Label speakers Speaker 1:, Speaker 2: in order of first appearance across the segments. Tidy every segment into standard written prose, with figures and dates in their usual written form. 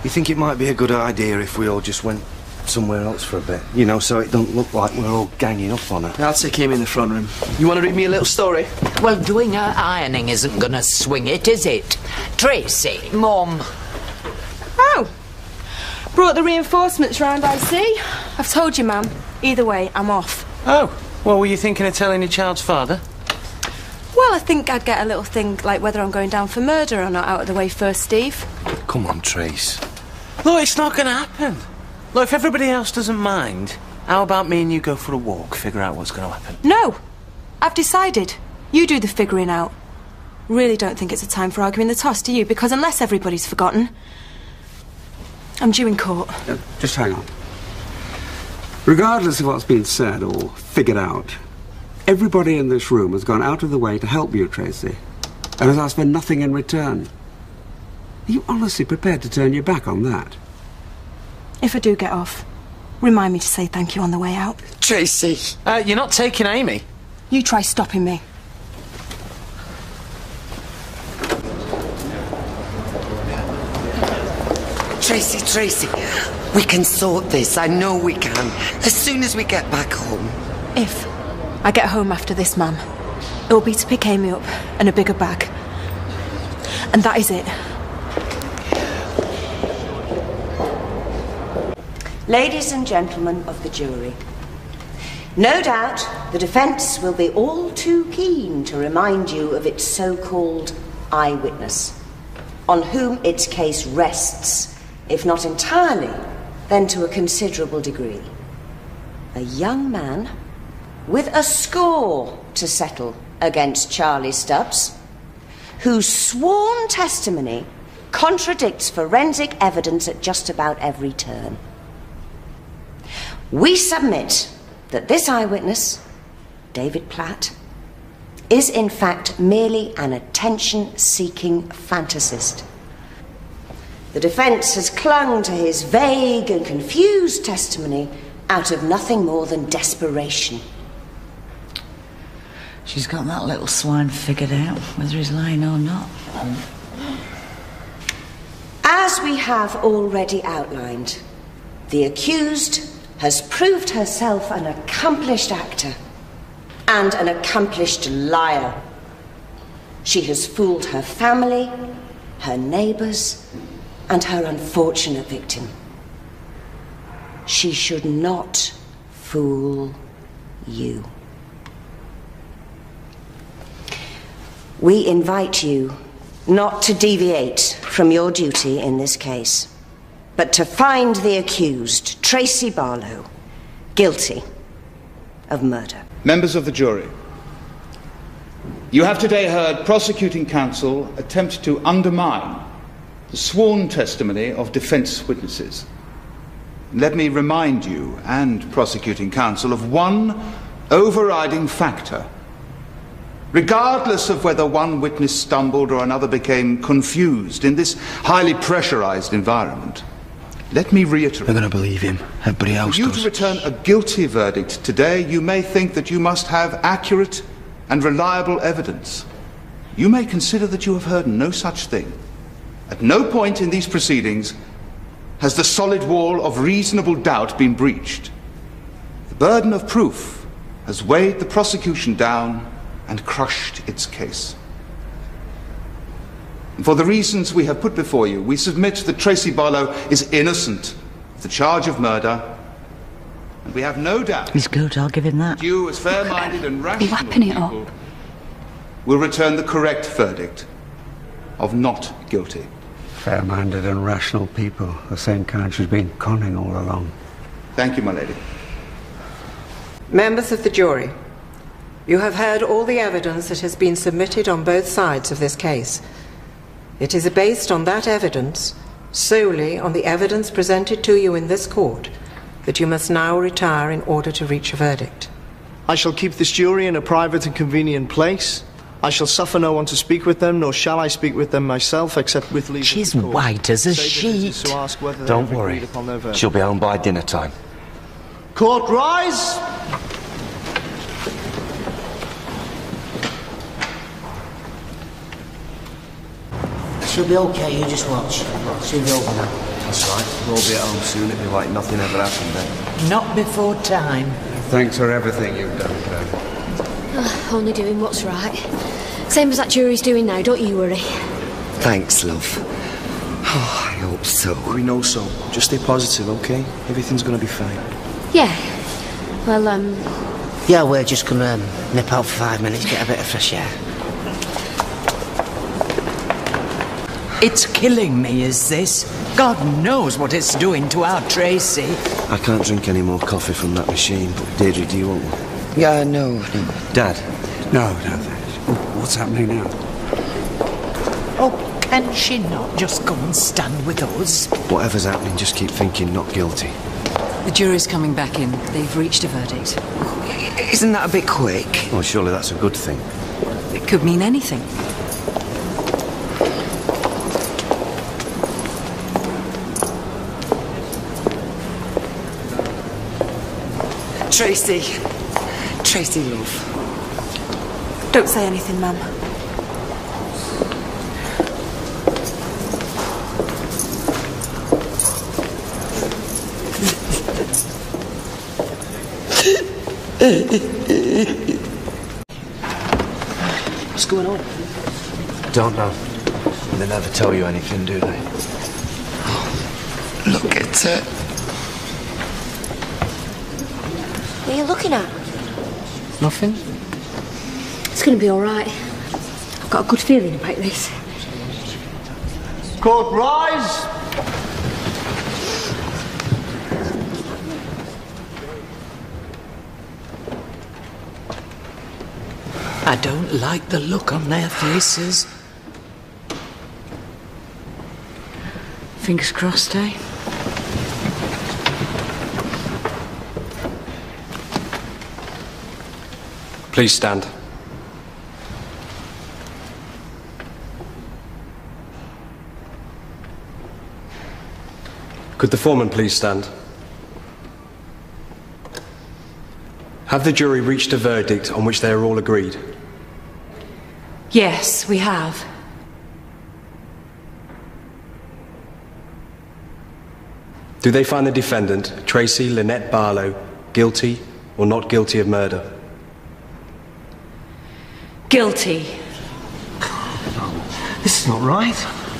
Speaker 1: You think it might be a good idea if we all just went somewhere else for a bit? You know, so it don't look like we're all ganging up on her.
Speaker 2: I'll take him in the front room. You want to read me a little story?
Speaker 3: Well, doing her ironing isn't going to swing it, is it? Tracy, Mum.
Speaker 4: Oh. Brought the reinforcements round, I see. I've told you, Ma'am. Either way, I'm off.
Speaker 1: Oh. Well, were you thinking of telling your child's father?
Speaker 4: Well, I think I'd get a little thing like whether I'm going down for murder or not out of the way first, Steve.
Speaker 1: Come on, Trace.
Speaker 5: Look, it's not going to happen. Look, if everybody else doesn't mind, how about me and you go for a walk, figure out what's going to happen?
Speaker 4: No. I've decided. You do the figuring out. Really don't think it's a time for arguing the toss, do you? Because unless everybody's forgotten, I'm due in court.
Speaker 6: Just hang on. Regardless of what's been said or figured out, everybody in this room has gone out of the way to help you, Tracy, and has asked for nothing in return. Are you honestly prepared to turn your back on that?
Speaker 4: If I do get off, remind me to say thank you on the way out.
Speaker 3: Tracy.
Speaker 5: You're not taking Amy.
Speaker 4: You try stopping me.
Speaker 3: Tracy, we can sort this. I know we can. As soon as we get back home.
Speaker 4: If I get home after this, Ma'am, it'll be to pick Amy up and a bigger bag. And that is it.
Speaker 7: Ladies and gentlemen of the jury, no doubt the defence will be all too keen to remind you of its so-called eyewitness, on whom its case rests, if not entirely, then to a considerable degree. A young man with a score to settle against Charlie Stubbs, whose sworn testimony contradicts forensic evidence at just about every turn. We submit that this eyewitness, David Platt, is in fact merely an attention-seeking fantasist. The defence has clung to his vague and confused testimony out of nothing more than desperation.
Speaker 8: She's got that little swine figured out, whether he's lying or not.
Speaker 7: As we have already outlined, the accused has proved herself an accomplished actor and an accomplished liar. She has fooled her family, her neighbours, and her unfortunate victim. She should not fool you. We invite you not to deviate from your duty in this case, but to find the accused, Tracy Barlow, guilty of murder.
Speaker 9: Members of the jury, you have today heard prosecuting counsel attempt to undermine the sworn testimony of defence witnesses. Let me remind you and prosecuting counsel of one overriding factor. Regardless of whether one witness stumbled or another became confused in this highly pressurised environment, let me reiterate.
Speaker 1: They're going to believe him. Everybody else
Speaker 9: For you
Speaker 1: does.
Speaker 9: to return a guilty verdict today, you may think that you must have accurate and reliable evidence. You may consider that you have heard no such thing. At no point in these proceedings has the solid wall of reasonable doubt been breached. The burden of proof has weighed the prosecution down and crushed its case. And for the reasons we have put before you, we submit that Tracy Barlow is innocent of the charge of murder, and we have no doubt
Speaker 8: He's good, I'll give him that.
Speaker 9: you, as fair-minded and rational
Speaker 10: wrapping it
Speaker 9: people,
Speaker 10: up?
Speaker 9: will return the correct verdict of not guilty.
Speaker 6: Fair-minded and rational people, the same kind she's been conning all along.
Speaker 9: Thank you, my lady.
Speaker 11: Members of the jury, you have heard all the evidence that has been submitted on both sides of this case. It is based on that evidence, solely on the evidence presented to you in this court, that you must now retire in order to reach a verdict.
Speaker 2: I shall keep this jury in a private and convenient place. I shall suffer no one to speak with them, nor shall I speak with them myself, except with leave.
Speaker 3: She's white as a sheet.
Speaker 1: Don't worry. She'll be home by dinner time.
Speaker 2: Court, rise!
Speaker 10: She'll be okay, you just watch. She'll be over now.
Speaker 1: That's right. We'll all be at home soon. It'll be like nothing ever happened then.
Speaker 8: Not before time.
Speaker 6: Thanks for everything you've done, Claire.
Speaker 12: Only doing what's right. Same as that jury's doing now, don't you worry.
Speaker 3: Thanks, love. Oh, I hope so.
Speaker 1: We know so. Just stay positive, okay? Everything's gonna be fine.
Speaker 12: Yeah. Well,
Speaker 10: Yeah, we're just gonna nip out for 5 minutes, get a bit of fresh air.
Speaker 8: It's killing me, is this? God knows what it's doing to our Tracy.
Speaker 1: I can't drink any more coffee from that machine, but Deirdre, do you want one?
Speaker 3: Yeah, no.
Speaker 1: Dad?
Speaker 6: No, thanks. What's happening now?
Speaker 8: Oh, can she not just go and stand with us?
Speaker 1: Whatever's happening, just keep thinking not guilty.
Speaker 13: The jury's coming back in. They've reached a verdict.
Speaker 3: Isn't that a bit quick?
Speaker 1: Oh, surely that's a good thing.
Speaker 13: It could mean anything.
Speaker 3: Tracy. Tracy, love.
Speaker 4: Don't say anything, Mum.
Speaker 10: What's going on?
Speaker 1: Don't know. They never tell you anything, do they?
Speaker 3: Look at her.
Speaker 12: what are you looking at?
Speaker 10: Nothing?
Speaker 12: It's going to be all right. I've got a good feeling about this.
Speaker 2: Court, rise!
Speaker 8: I don't like the look on their faces.
Speaker 13: Fingers crossed, eh?
Speaker 14: Please stand. Could the foreman please stand? Have the jury reached a verdict on which they are all agreed?
Speaker 13: Yes, we have.
Speaker 14: Do they find the defendant, Tracy Lynette Barlow, guilty or not guilty of murder?
Speaker 13: Guilty.
Speaker 10: This is not right.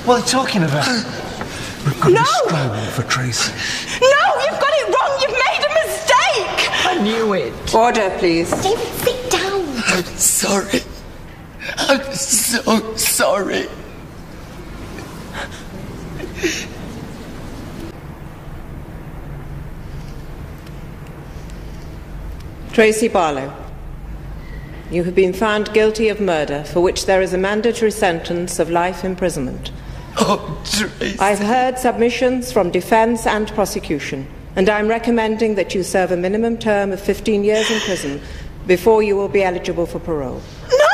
Speaker 10: What are they talking about? We've got to be scrambling for Tracy.
Speaker 4: No, you've got it wrong. You've made a mistake.
Speaker 8: I knew it.
Speaker 11: Order, please.
Speaker 12: David, sit down.
Speaker 3: I'm sorry. I'm so sorry.
Speaker 11: Tracy Barlow, you have been found guilty of murder, for which there is a mandatory sentence of life imprisonment.
Speaker 3: Oh, Tracy.
Speaker 11: I've heard submissions from defence and prosecution, and I'm recommending that you serve a minimum term of 15 years in prison before you will be eligible for parole.
Speaker 4: No!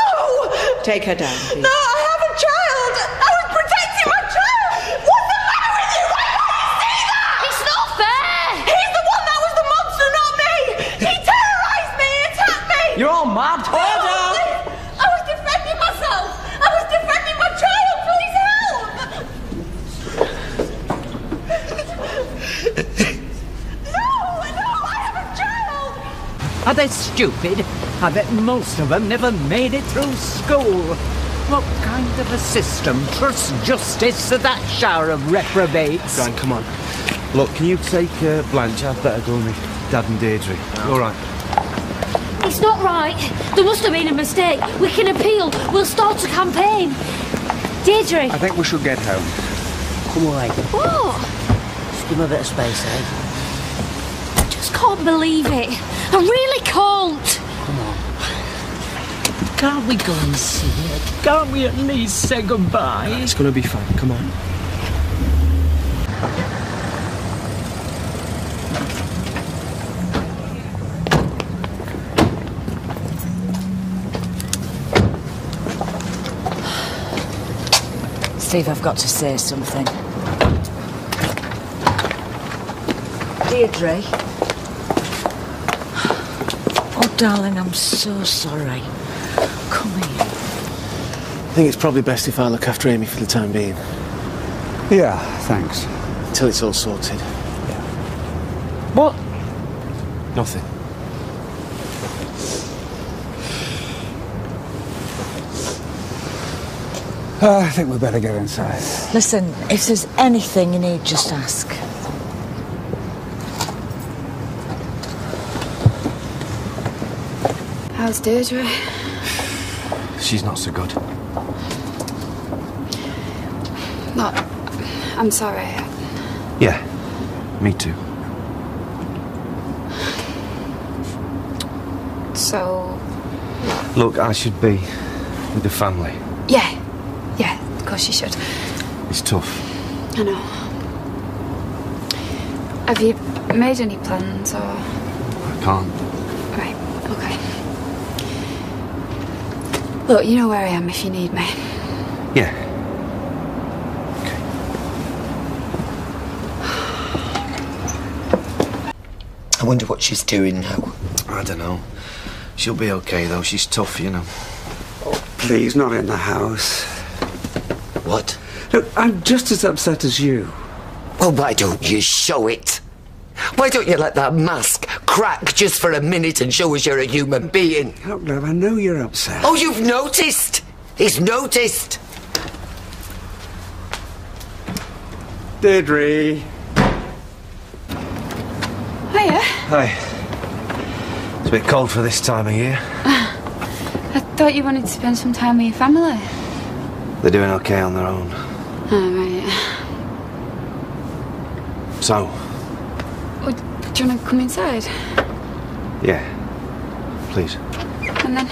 Speaker 11: Take her down, please.
Speaker 4: No, I have a child. I was protecting my child. What's the matter with you? Why can't you see that?
Speaker 12: It's not fair.
Speaker 4: He's the one that was the monster, not me. He terrorised me. He attacked me.
Speaker 8: You're all mad. Order!
Speaker 4: I was defending myself. I was defending my child. Please help. No, I have a child.
Speaker 8: Are they stupid? I bet most of them never made it through school. What kind of a system trusts justice to that shower of reprobates?
Speaker 1: Brian, come on. Look, can you take Blanche? I'd better go with Dad and Deirdre. All right.
Speaker 12: It's not right. There must have been a mistake. We can appeal. We'll start a campaign. Deirdre.
Speaker 6: I think we should get home.
Speaker 10: Come away.
Speaker 12: What?
Speaker 10: Just give him a bit of space, eh?
Speaker 12: I just can't believe it. I really can't.
Speaker 10: Come on.
Speaker 8: Can't we go and see it? Can't we at least say goodbye?
Speaker 1: It's gonna be fine. Come on.
Speaker 13: Steve, I've got to say something. Deirdre. Oh, darling, I'm so sorry. Come here.
Speaker 5: I think it's probably best if I look after Amy for the time being.
Speaker 6: Yeah, thanks.
Speaker 5: Till it's all sorted.
Speaker 6: Yeah.
Speaker 5: What? Nothing.
Speaker 6: I think we'd better get inside.
Speaker 15: Listen, if there's anything you need, just ask.
Speaker 16: How's Deirdre?
Speaker 1: She's not so good.
Speaker 16: Look, I'm sorry.
Speaker 1: Yeah, me too.
Speaker 16: So...
Speaker 1: Look, I should be with the family.
Speaker 16: Yeah, of course you should.
Speaker 1: It's tough.
Speaker 16: I know. Have you made any plans, or...?
Speaker 1: I can't.
Speaker 16: Right, okay. Look, you know where I am if you need me.
Speaker 1: Yeah.
Speaker 3: I wonder what she's doing now.
Speaker 1: I don't know. She'll be okay, though. She's tough, you know.
Speaker 6: Please, not in the house.
Speaker 3: What?
Speaker 6: Look, I'm just as upset as you.
Speaker 3: Well, why don't you show it? Why don't you let that mask crack just for a minute and show us you're a human being?
Speaker 6: Look, love, I know you're upset.
Speaker 3: Oh, you've noticed? He's noticed.
Speaker 6: Deirdre.
Speaker 16: Hiya.
Speaker 1: Hi. It's a bit cold for this time of year.
Speaker 16: I thought you wanted to spend some time with your family.
Speaker 1: They're doing okay on their own.
Speaker 16: Oh, right.
Speaker 1: So?
Speaker 16: Well, do you want to come inside?
Speaker 1: Yeah. Please.
Speaker 16: And then...